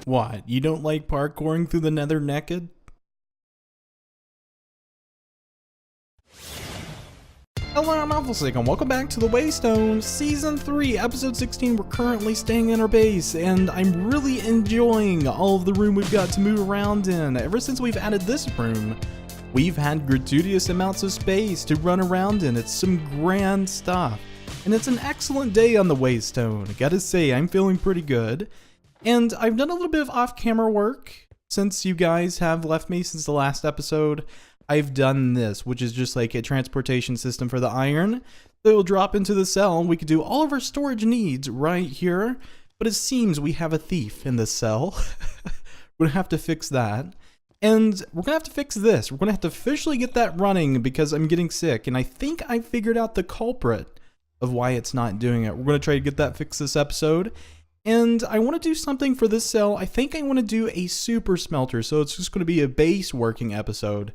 What, you don't like parkouring through the nether naked? Hello, I'm Wafflestick, and welcome back to the WayStone Season 3, Episode 16. We're currently staying in our base, and I'm really enjoying all of the room we've got to move around in. Ever since we've added this room, we've had gratuitous amounts of space to run around in. It's some grand stuff, and it's an excellent day on the WayStone. I gotta say, I'm feeling pretty good. And I've done a little bit of off-camera work since you guys have left me since the last episode. I've done this, which is just like a transportation system for the iron that will drop into the cell. We could do all of our storage needs right here, but it seems we have a thief in this cell. We're gonna have to fix that. And we're gonna have to fix this. We're gonna have to officially get that running because I'm getting sick, and I think I figured out the culprit of why it's not doing it. We're gonna try to get that fixed this episode. And I want to do something for this cell. I think I want to do a super smelter, so it's just going to be a base working episode.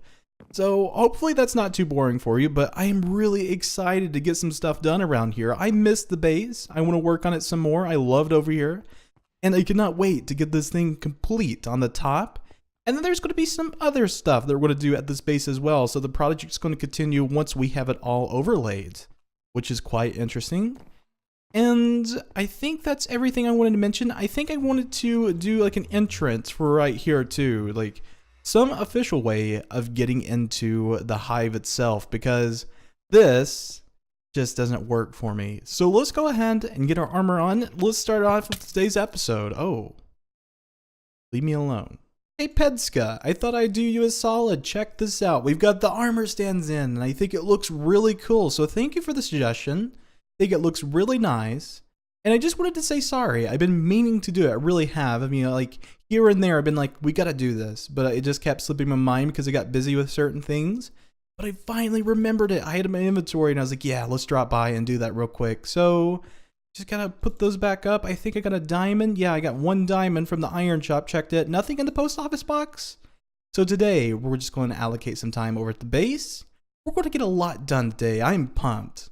So hopefully that's not too boring for you, but I am really excited to get some stuff done around here. I missed the base. I want to work on it some more. I loved over here. And I cannot wait to get this thing complete on the top. And then there's going to be some other stuff that we're going to do at this base as well. So the project's going to continue once we have it all overlaid, which is quite interesting. And I think that's everything I wanted to mention. I think I wanted to do like an entrance for right here too, like some official way of getting into the hive itself, because this just doesn't work for me. So let's go ahead and get our armor on. Let's start off with today's episode. Oh, leave me alone. Hey Pedska, I thought I'd do you a solid. Check this out. We've got the armor stands in, and I think it looks really cool. So thank you for the suggestion. I think it looks really nice, and I just wanted to say sorry. I've been meaning to do it. I really have. I mean, like here and there, I've been like, we gotta do this, but it just kept slipping my mind because I got busy with certain things. But I finally remembered it. I had it in my inventory, and I was like, yeah, let's drop by and do that real quick. So just gotta put those back up. I think I got a diamond. Yeah, I got one diamond from the iron shop. Checked it. Nothing in the post office box. So today we're just going to allocate some time over at the base. We're going to get a lot done today. I'm pumped.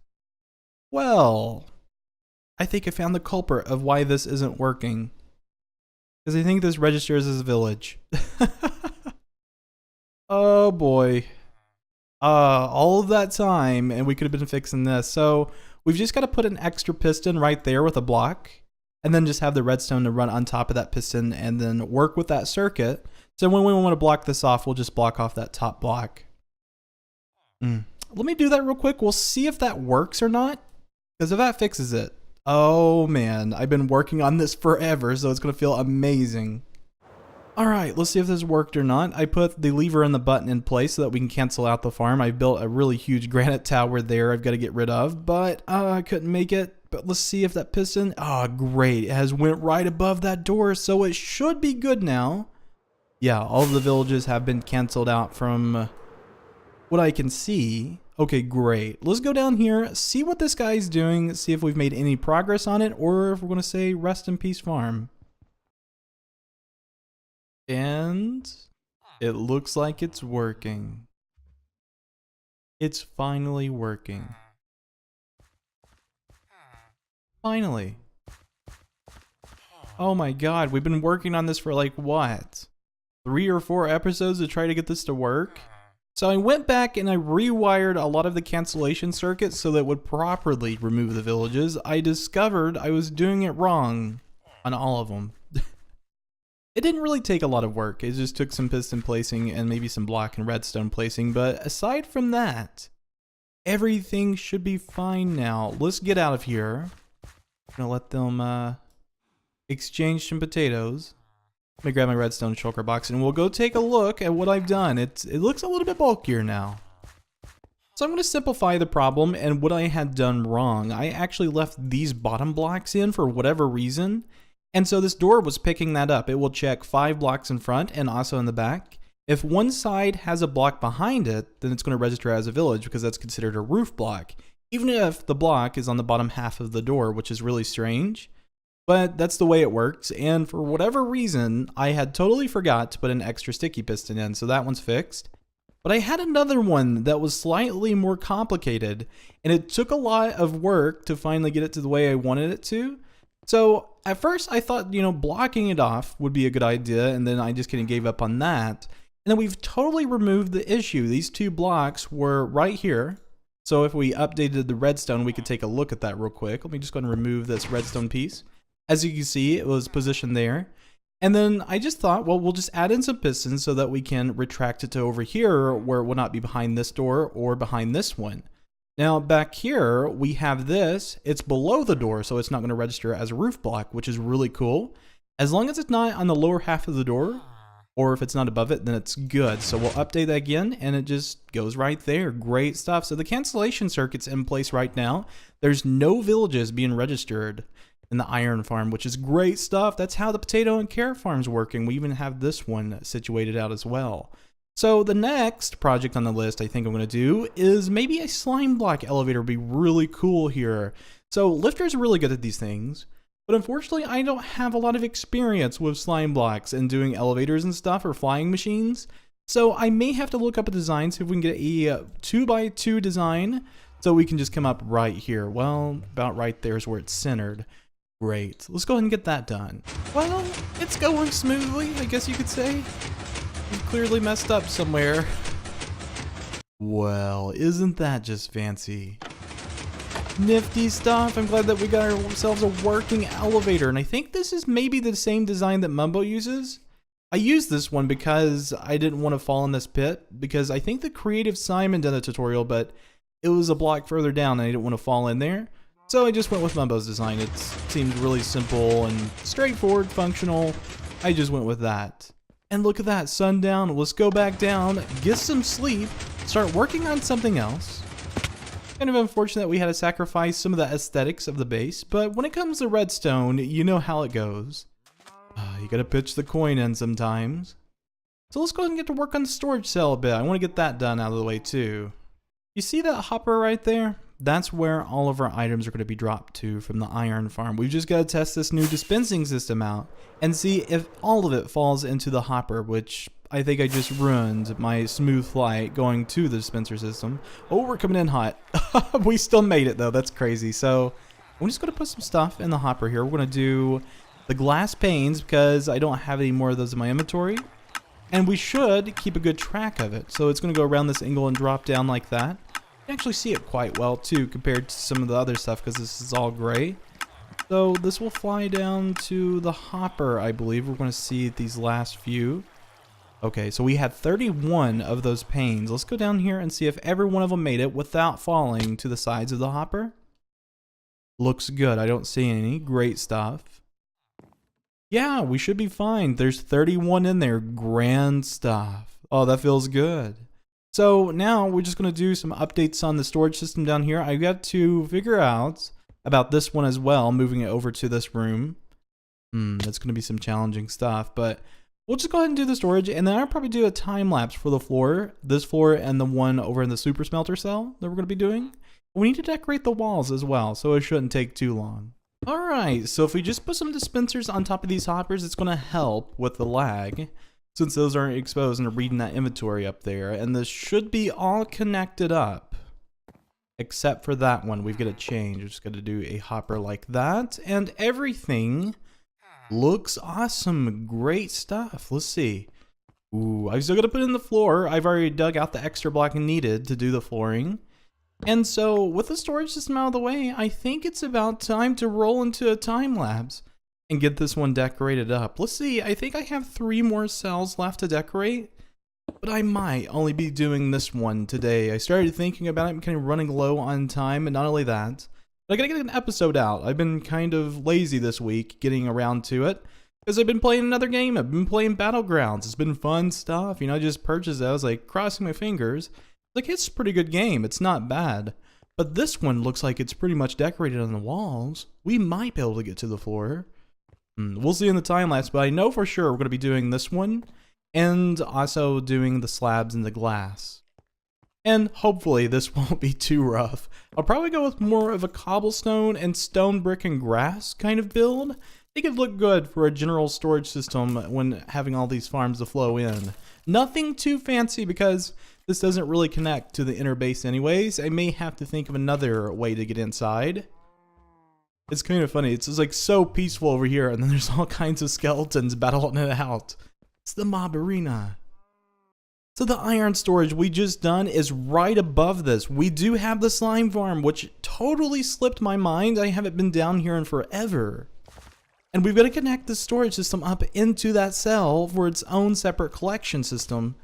Well, I think I found the culprit of why this isn't working. Because I think this registers as a village. Oh boy. All of that time, and we could have been fixing this. So we've just got to put an extra piston right there with a block, and then just have the redstone to run on top of that piston, and then work with that circuit. So when we want to block this off, we'll just block off that top block. Let me do that real quick. We'll see if that works or not. Because if that fixes it, oh man, I've been working on this forever, so it's going to feel amazing. Alright, let's see if this worked or not. I put the lever and the button in place so that we can cancel out the farm. I built a really huge granite tower there I've got to get rid of, but I couldn't make it. But let's see if that piston, great, it has went right above that door, so it should be good now. Yeah, all of the villages have been canceled out from what I can see. Okay, great. Let's go down here, see what this guy's doing, see if we've made any progress on it, or if we're going to say rest in peace farm. And it looks like it's working. It's finally working. Finally. Oh my god, we've been working on this for like what? 3 or 4 episodes to try to get this to work? So I went back and I rewired a lot of the cancellation circuits so that it would properly remove the villages. I discovered I was doing it wrong on all of them. It didn't really take a lot of work. It just took some piston placing and maybe some block and redstone placing. But aside from that, everything should be fine now. Let's get out of here. I'm gonna let them exchange some potatoes. Let me grab my redstone shulker box and we'll go take a look at what I've done. It looks a little bit bulkier now. So I'm going to simplify the problem and what I had done wrong. I actually left these bottom blocks in for whatever reason. And so this door was picking that up. It will check 5 blocks in front and also in the back. If one side has a block behind it, then it's going to register as a village because that's considered a roof block. Even if the block is on the bottom half of the door, which is really strange. But that's the way it works, and for whatever reason, I had totally forgot to put an extra sticky piston in, so that one's fixed. But I had another one that was slightly more complicated, and it took a lot of work to finally get it to the way I wanted it to. So at first I thought, blocking it off would be a good idea, and then I just kind of gave up on that. And then we've totally removed the issue. These two blocks were right here. So if we updated the redstone, we could take a look at that real quick. Let me just go and remove this redstone piece. As you can see, it was positioned there. And then I just thought, well, we'll just add in some pistons so that we can retract it to over here where it will not be behind this door or behind this one. Now back here, we have this. It's below the door, so it's not going to register as a roof block, which is really cool. As long as it's not on the lower half of the door, or if it's not above it, then it's good. So we'll update that again, and it just goes right there. Great stuff. So the cancellation circuit's in place right now. There's no villages being registered in the iron farm, which is great stuff. That's how the potato and carrot farm's working. We even have this one situated out as well. So the next project on the list I think I'm going to do is maybe a slime block elevator would be really cool here. So lifters are really good at these things. But unfortunately, I don't have a lot of experience with slime blocks and doing elevators and stuff or flying machines. So I may have to look up a design, see if we can get a 2x2 design so we can just come up right here. Well, about right there is where it's centered. Great. Let's go ahead and get that done. Well, it's going smoothly, I guess you could say. We've clearly messed up somewhere. Well, isn't that just fancy? Nifty stuff. I'm glad that we got ourselves a working elevator, and I think this is maybe the same design that Mumbo uses. I used this one because I didn't want to fall in this pit, because I think the Creative Simon did a tutorial, but it was a block further down and I didn't want to fall in there. So I just went with Mumbo's design. It seemed really simple and straightforward, functional. I just went with that. And look at that, sundown. Let's go back down, get some sleep, start working on something else. Kind of unfortunate we had to sacrifice some of the aesthetics of the base, but when it comes to redstone, you know how it goes. You gotta pitch the coin in sometimes. So let's go ahead and get to work on the storage cell a bit. I want to get that done out of the way too. You see that hopper right there? That's where all of our items are going to be dropped to from the iron farm. We've just got to test this new dispensing system out and see if all of it falls into the hopper, which I think I just ruined my smooth flight going to the dispenser system. Oh, we're coming in hot. We still made it though. That's crazy. So I'm just going to put some stuff in the hopper here. We're going to do the glass panes because I don't have any more of those in my inventory. And we should keep a good track of it. So it's going to go around this angle and drop down like that. You can actually see it quite well too compared to some of the other stuff because this is all gray. So this will fly down to the hopper, I believe. We're going to see these last few. Okay, so we had 31 of those panes. Let's go down here and see if every one of them made it without falling to the sides of the hopper. Looks good. I don't see any. Great stuff. Yeah, we should be fine. There's 31 in there. Grand stuff. Oh, that feels good. So now we're just going to do some updates on the storage system down here. I got to figure out about this one as well, moving it over to this room. That's going to be some challenging stuff, but we'll just go ahead and do the storage, and then I'll probably do a time lapse for the floor, this floor, and the one over in the super smelter cell that we're going to be doing. We need to decorate the walls as well, so it shouldn't take too long. Alright, so if we just put some dispensers on top of these hoppers, it's going to help with the lag, since those aren't exposed and reading that inventory up there. And this should be all connected up, except for that one. We've got to change. We're just going to do a hopper like that, and everything looks awesome. Great stuff. Let's see. Ooh, I've still got to put in the floor. I've already dug out the extra block needed to do the flooring. And so with the storage system out of the way, I think it's about time to roll into a time lapse and get this one decorated up. Let's see. I think I have 3 more cells left to decorate, but I might only be doing this one today. I started thinking about it. I'm kind of running low on time, and not only that, but I gotta get an episode out. I've been kind of lazy this week getting around to it because I've been playing another game. I've been playing Battlegrounds. It's been fun stuff. You know, I just purchased it. I was like crossing my fingers. Like, it's a pretty good game. It's not bad. But this one looks like it's pretty much decorated on the walls. We might be able to get to the floor. We'll see in the time lapse, but I know for sure we're going to be doing this one and also doing the slabs and the glass. And hopefully this won't be too rough. I'll probably go with more of a cobblestone and stone, brick, and grass kind of build. I think it'd look good for a general storage system when having all these farms to flow in. Nothing too fancy because this doesn't really connect to the inner base anyways. I may have to think of another way to get inside. It's kind of funny. It's just like so peaceful over here, and then there's all kinds of skeletons battling it out. It's the mob arena. So the iron storage we just done is right above this. We do have the slime farm, which totally slipped my mind. I haven't been down here in forever. And we've got to connect the storage system up into that cell for its own separate collection system.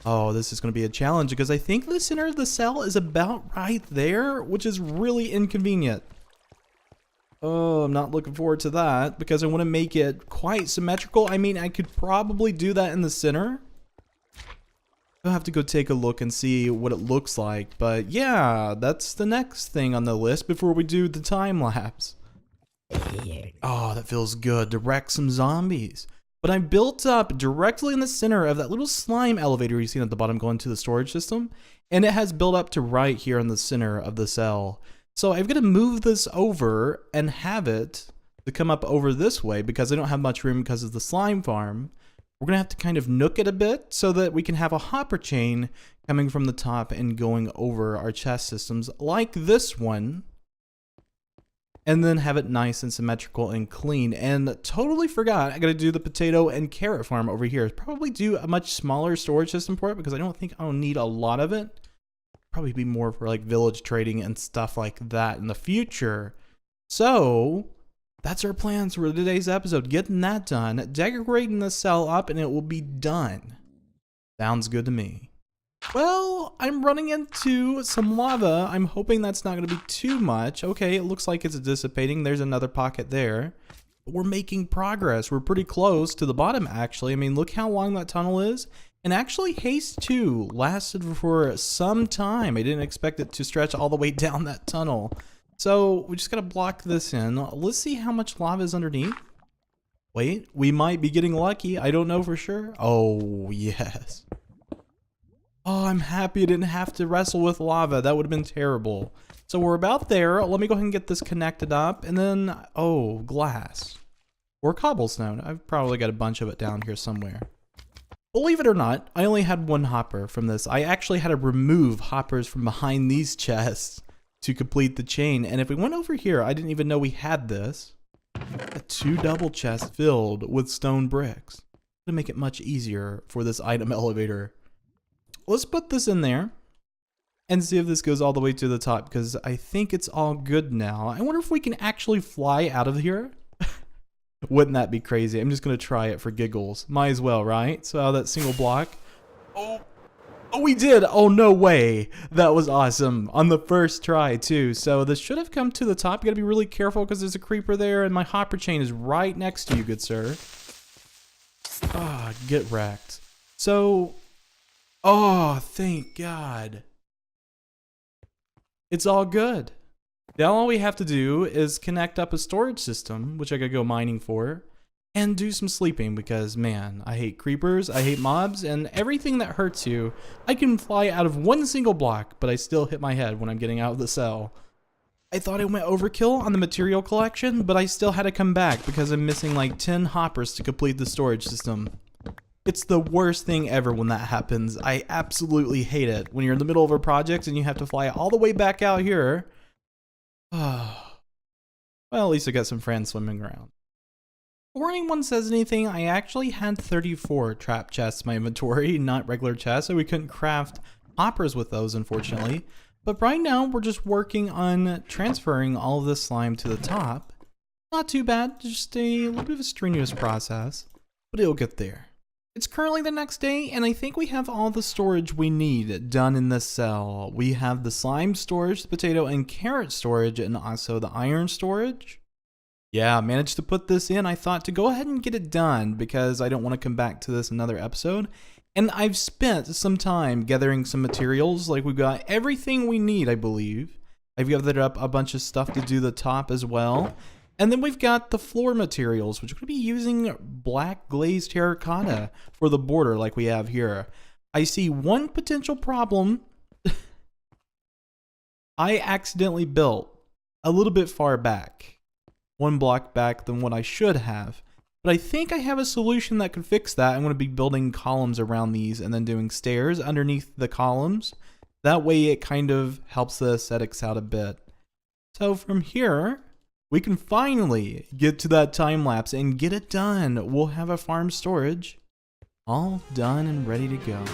Oh, this is going to be a challenge because I think the center of the cell is about right there, which is really inconvenient. Oh, I'm not looking forward to that because I want to make it quite symmetrical. I mean, I could probably do that in the center. I'll have to go take a look and see what it looks like. But yeah, that's the next thing on the list before we do the time lapse. Oh, that feels good to wreck some zombies. But I built up directly in the center of that little slime elevator you see at the bottom going to the storage system. And it has built up to right here in the center of the cell. So I've got to move this over and have it to come up over this way because I don't have much room because of the slime farm. We're going to have to kind of nook it a bit so that we can have a hopper chain coming from the top and going over our chest systems like this one. And then have it nice and symmetrical and clean. And totally forgot, I got to do the potato and carrot farm over here. Probably do a much smaller storage system for it because I don't think I'll need a lot of it. Probably be more for like village trading and stuff like that in the future. So that's our plans for today's episode. Getting that done, decorating the cell up, and it will be done. Sounds good to me. Well, I'm running into some lava. I'm hoping that's not going to be too much. Okay, it looks like it's dissipating. There's another pocket there. But we're making progress. We're pretty close to the bottom, actually. I mean, look how long that tunnel is. And actually, Haste 2 lasted for some time. I didn't expect it to stretch all the way down that tunnel. So we just got to block this in. Let's see how much lava is underneath. Wait, we might be getting lucky. I don't know for sure. Oh, yes. Oh, I'm happy I didn't have to wrestle with lava. That would have been terrible. So we're about there. Let me go ahead and get this connected up. And then, oh, glass. Or cobblestone. I've probably got a bunch of it down here somewhere. Believe it or not, I only had one hopper from this. I actually had to remove hoppers from behind these chests to complete the chain. And if we went over here, I didn't even know we had this. A 2 double chests filled with stone bricks. To make it much easier for this item elevator. Let's put this in there and see if this goes all the way to the top because I think it's all good now. I wonder if we can actually fly out of here. Wouldn't that be crazy? I'm just going to try it for giggles. Might as well, right? So that single block. Oh, we did. Oh, no way. That was awesome. On the first try, too. So this should have come to the top. You got to be really careful because there's a creeper there and my hopper chain is right next to you, good sir. Ah, get wrecked. So... oh, thank God. It's all good. Now all we have to do is connect up a storage system, which I could go mining for, and do some sleeping because, man, I hate creepers, I hate mobs, and everything that hurts you. I can fly out of one single block, but I still hit my head when I'm getting out of the cell. I thought I went overkill on the material collection, but I still had to come back because I'm missing like 10 hoppers to complete the storage system. It's the worst thing ever when that happens. I absolutely hate it. When you're in the middle of a project and you have to fly all the way back out here. Well, at least I got some friends swimming around. Before anyone says anything, I actually had 34 trap chests in my inventory, not regular chests, so we couldn't craft hoppers with those, unfortunately. But right now, we're just working on transferring all of this slime to the top. Not too bad, just a little bit of a strenuous process, but it'll get there. It's currently the next day, and I think we have all the storage we need done in this cell. We have the slime storage, the potato and carrot storage, and also the iron storage. Yeah, managed to put this in. I thought to go ahead and get it done because I don't want to come back to this another episode. And I've spent some time gathering some materials. Like we've got everything we need, I believe. I've gathered up a bunch of stuff to do the top as well. And then we've got the floor materials, which we're going to be using black glazed terracotta for the border like we have here. I see one potential problem. I accidentally built a little bit far back. One block back than what I should have. But I think I have a solution that could fix that. I'm going to be building columns around these and then doing stairs underneath the columns. That way it kind of helps the aesthetics out a bit. So from here... we can finally get to that time lapse and get it done. We'll have a farm storage all done and ready to go.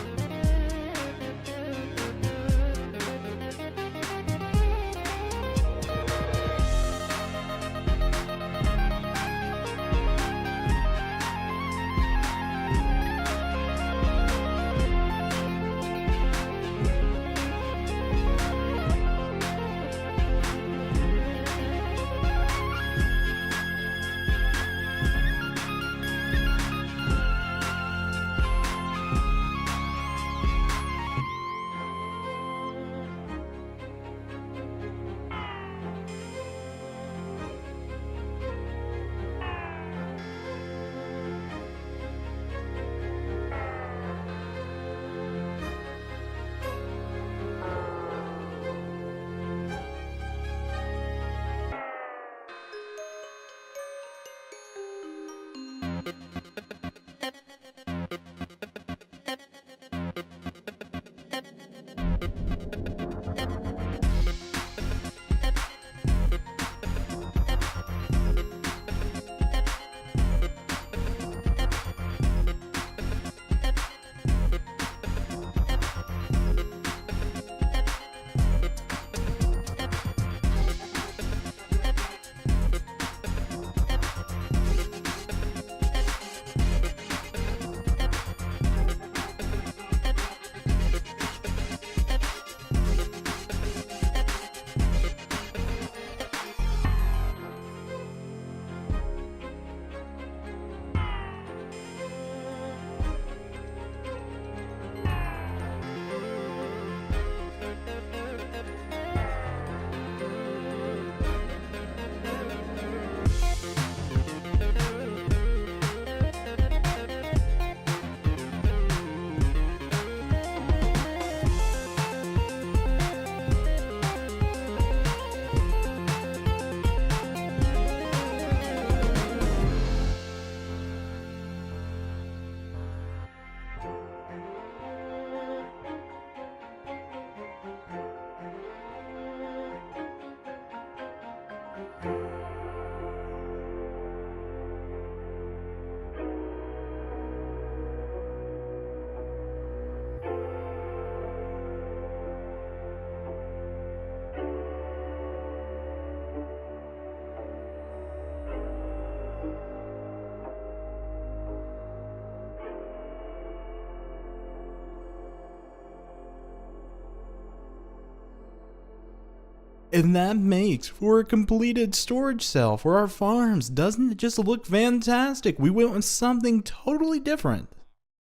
And that makes for a completed storage cell for our farms. Doesn't it just look fantastic? We went with something totally different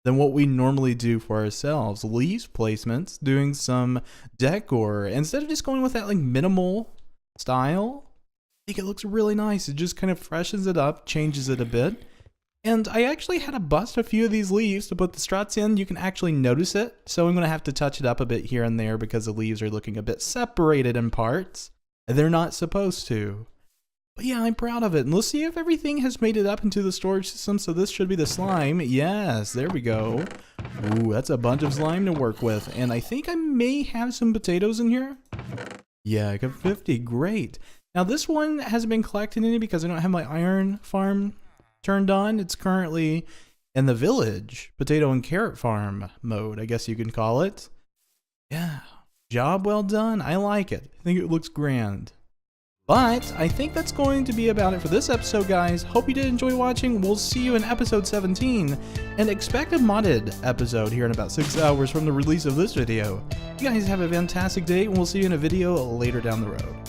than what we normally do for ourselves. Leaf placements, doing some decor. Instead of just going with that like minimal style, I think it looks really nice. It just kind of freshens it up, changes it a bit. And I actually had to bust a few of these leaves to put the struts in. You can actually notice it. So I'm going to have to touch it up a bit here and there because the leaves are looking a bit separated in parts. They're not supposed to. But yeah, I'm proud of it. And let's see if everything has made it up into the storage system. So this should be the slime. Yes, there we go. Ooh, that's a bunch of slime to work with. And I think I may have some potatoes in here. Yeah, I got 50. Great. Now this one hasn't been collected any because I don't have my iron farm turned on. It's currently in the village potato and carrot farm mode, I guess you can call it. Yeah, job well done. I like it. I think it looks grand. But I think that's going to be about it for this episode, guys. Hope you did enjoy watching. We'll see you in episode 17 and expect a modded episode here in about 6 hours from the release of this video. You guys have a fantastic day and we'll see you in a video later down the road.